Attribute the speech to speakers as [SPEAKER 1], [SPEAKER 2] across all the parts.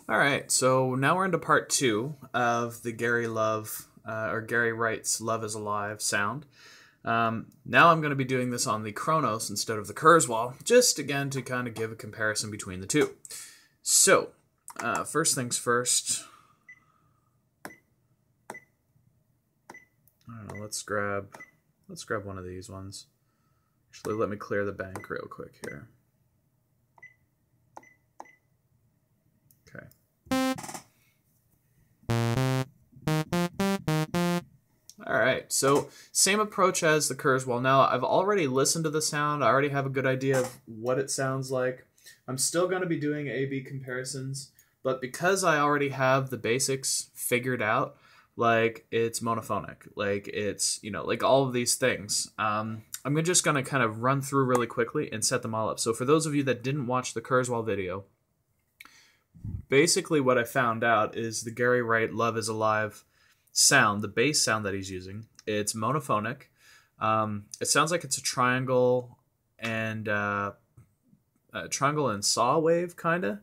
[SPEAKER 1] All right, so now we're into part two of the Gary Wright's "Love Is Alive" sound. Now I'm going to be doing this on the Kronos instead of the Kurzweil, just again to kind of give a comparison between the two. So, first things first. I don't know. Let's grab one of these ones. Actually, let me clear the bank real quick here. Okay. All right, so same approach as the Kurzweil. Now, I've already listened to the sound. I already have a good idea of what it sounds like. I'm still going to be doing A-B comparisons, but because I already have the basics figured out, like it's monophonic, like it's, like all of these things, I'm just going to kind of run through really quickly and set them all up. So for those of you that didn't watch the Kurzweil video, basically what I found out is the Gary Wright "Love Is Alive" sound, the bass sound that he's using, it's monophonic. It sounds like it's a triangle and saw wave kind of,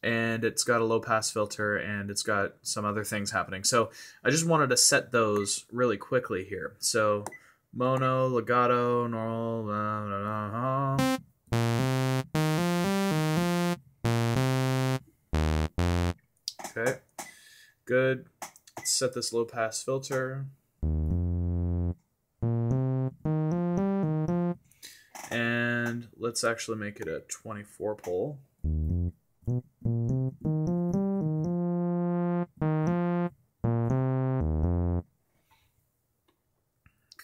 [SPEAKER 1] and it's got a low pass filter and it's got some other things happening. So I just wanted to set those really quickly here. So mono, legato, normal, blah, blah, blah. Okay, good. Let's set this low pass filter. And let's actually make it a 24 pole.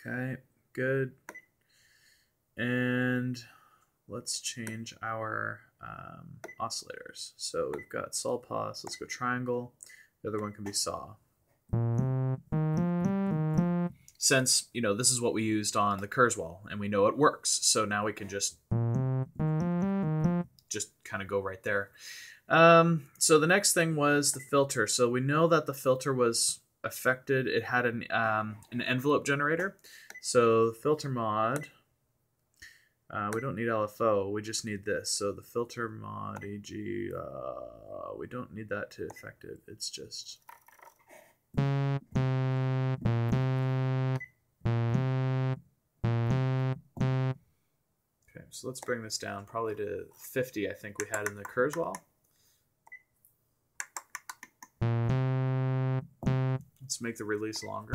[SPEAKER 1] Okay, good. And let's change our oscillators. So we've got sol pos, let's go triangle. The other one can be saw. Since, this is what we used on the Kurzweil and we know it works. So now we can just kind of go right there. So the next thing was the filter. So we know that the filter was affected. It had an envelope generator. So the filter mod, we don't need LFO, we just need this. So the filter mod EG, we don't need that to affect it. It's just... Okay, so let's bring this down probably to 50, I think we had in the Kurzweil. Let's make the release longer.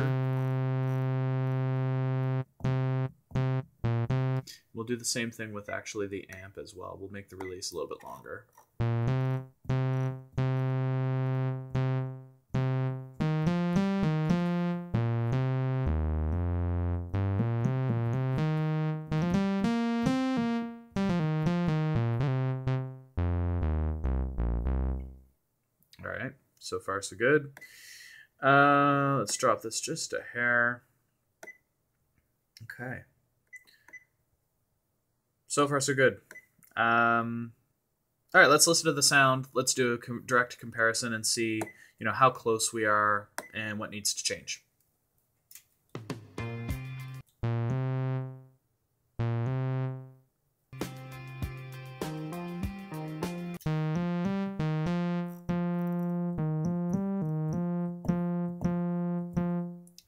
[SPEAKER 1] We'll do the same thing with actually the amp as well. We'll make the release a little bit longer. All right, so far so good. Let's drop this just a hair. Okay. So far, so good. All right, let's listen to the sound. Let's do a direct comparison and see, how close we are and what needs to change.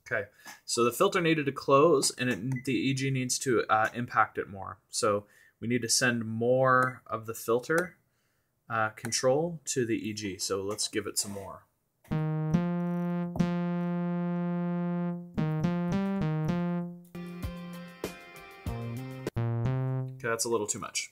[SPEAKER 1] Okay, so the filter needed to close and the EG needs to impact it more. So we need to send more of the filter control to the EG. So let's give it some more. Okay, that's a little too much.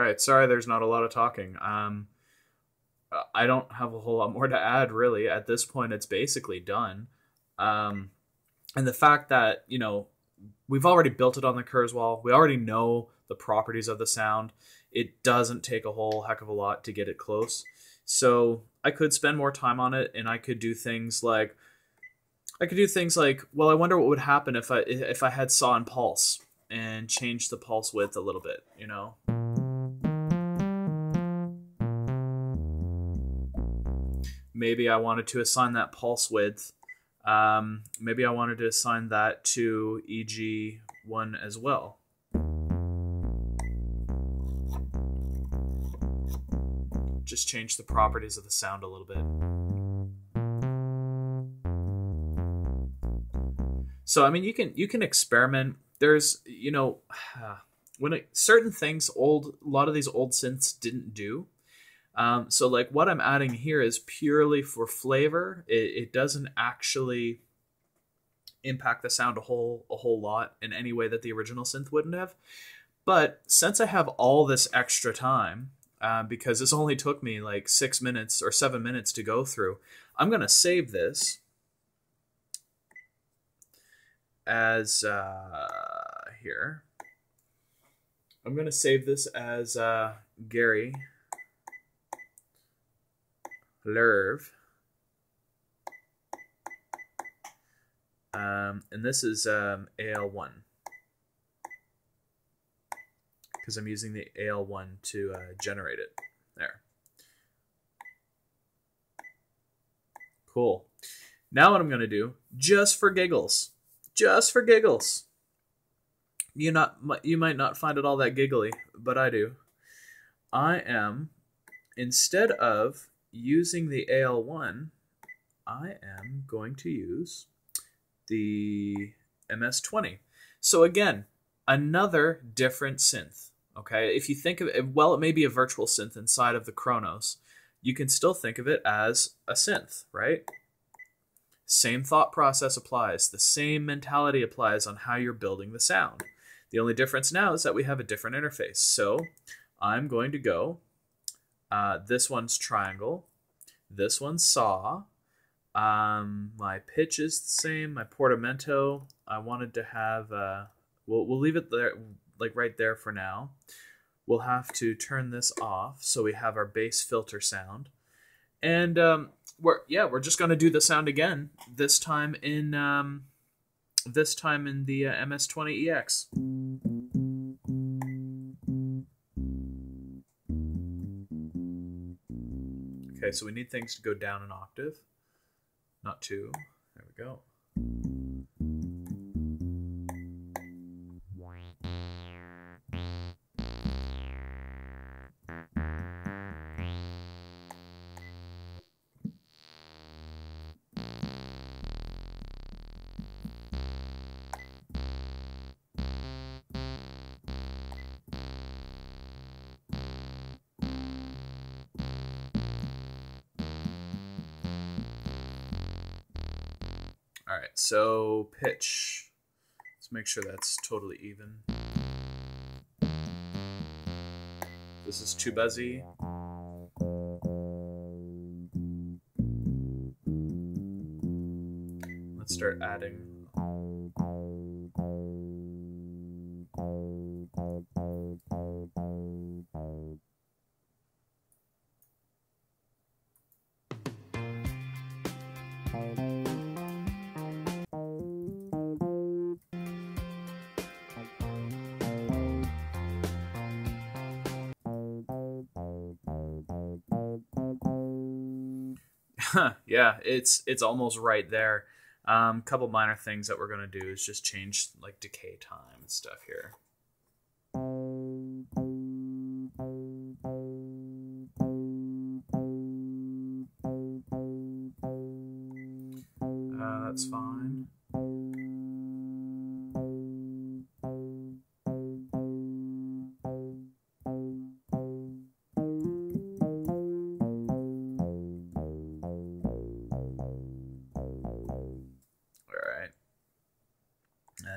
[SPEAKER 1] right. Sorry, there's not a lot of talking. I don't have a whole lot more to add, really. At this point, it's basically done. Um, and the fact that, you know, we've already built it on the Kurzweil. We already know the properties of the sound. It doesn't take a whole heck of a lot to get it close. So I could spend more time on it, and I could do things like, well, I wonder what would happen if I had saw and pulse and change the pulse width a little bit, you know? Maybe I wanted to assign that pulse width. Maybe I wanted to assign that to EG1 as well. Just change the properties of the sound a little bit. So, I mean, you can experiment. There's, you know, certain things a lot of these old synths didn't do. So like what I'm adding here is purely for flavor. It doesn't actually impact the sound a whole lot in any way that the original synth wouldn't have. But since I have all this extra time, because this only took me like 6 minutes or 7 minutes to go through, I'm going to save this as here. I'm going to save this as Gary Lerv. And this is AL1. Because I'm using the AL1 to generate it. There. Cool. Now what I'm going to do, just for giggles, you might not find it all that giggly, but I do. I am, instead of using the AL1, I am going to use the MS20. So again, another different synth. Okay, if you think of it, well, it may be a virtual synth inside of the Kronos. You can still think of it as a synth, right? Same thought process applies. The same mentality applies on how you're building the sound. The only difference now is that we have a different interface. So I'm going to go, this one's triangle, this one's saw, my pitch is the same, my portamento, I wanted to have, we'll leave it there, like right there for now. We'll have to turn this off so we have our bass filter sound. And we're just going to do the sound again, this time in the MS20EX. Okay, so we need things to go down an octave, not two. There we go. All right, so pitch. Let's make sure that's totally even. This is too buzzy. Let's start adding. Yeah, it's almost right there. Couple minor things that we're gonna do is just change like decay time and stuff here. That's fine.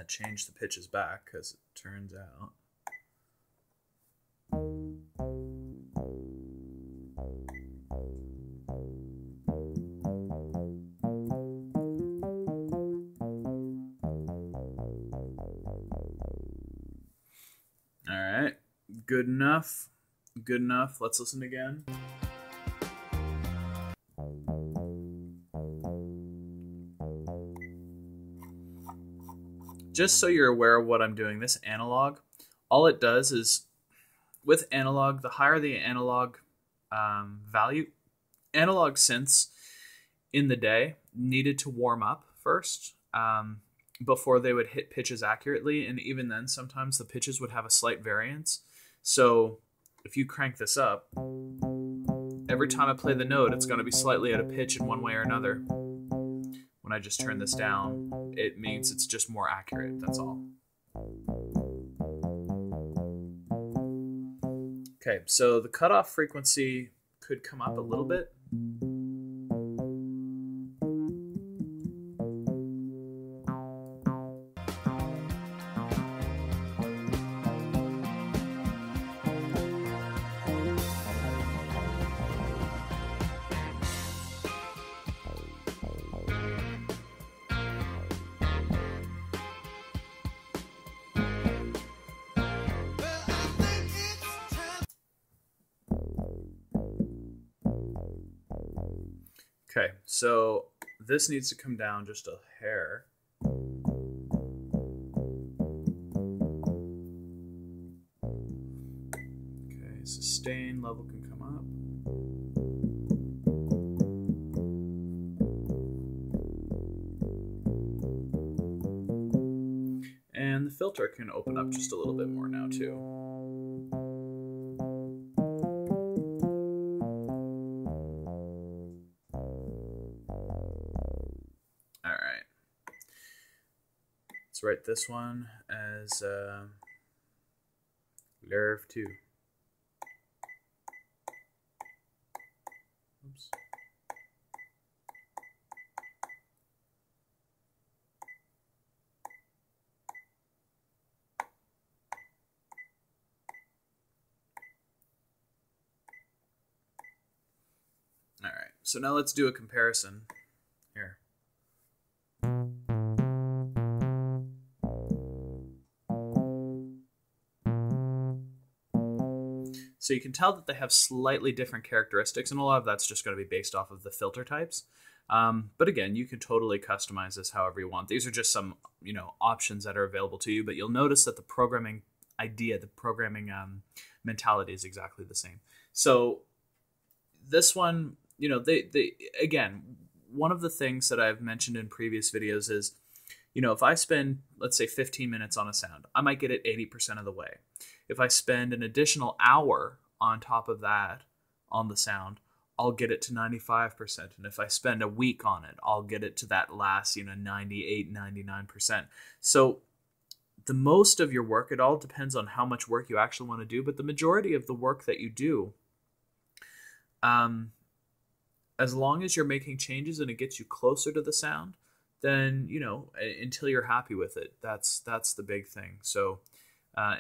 [SPEAKER 1] Change the pitches back because it turns out Good enough. Good enough. Let's listen again. Just so you're aware of what I'm doing, this analog, all it does is, with analog, the higher the analog value, analog synths in the day needed to warm up first before they would hit pitches accurately. And even then, sometimes the pitches would have a slight variance. So if you crank this up, every time I play the note, it's going to be slightly out of pitch in one way or another. When I just turn this down, it means it's just more accurate. That's all. Okay, so the cutoff frequency could come up a little bit. Okay, so this needs to come down just a hair. Okay, sustain level can come up. And the filter can open up just a little bit more now too. Let's write this one as lerv 2. Oops. All right, so now let's do a comparison here. So you can tell that they have slightly different characteristics, and a lot of that's just going to be based off of the filter types. But again, you can totally customize this however you want. These are just some, options that are available to you, but you'll notice that the programming idea, the programming mentality is exactly the same. So this one, they again, one of the things that I've mentioned in previous videos is, if I spend, let's say, 15 minutes on a sound, I might get it 80% of the way. If I spend an additional hour on top of that on the sound, I'll get it to 95%. And if I spend a week on it, I'll get it to that last, 98, 99%. So the most of your work, it all depends on how much work you actually want to do. But the majority of the work that you do, as long as you're making changes and it gets you closer to the sound, then, until you're happy with it, that's the big thing. So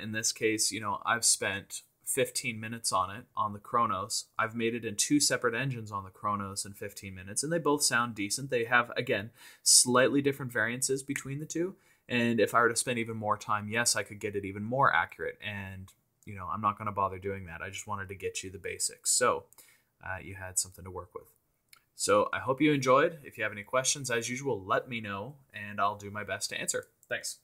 [SPEAKER 1] in this case, I've spent 15 minutes on it on the Kronos. I've made it in 2 separate engines on the Kronos in 15 minutes, and they both sound decent. They have, again, slightly different variances between the two. And if I were to spend even more time, yes, I could get it even more accurate. And, I'm not going to bother doing that. I just wanted to get you the basics. So you had something to work with. So I hope you enjoyed. If you have any questions, as usual, let me know, and I'll do my best to answer. Thanks.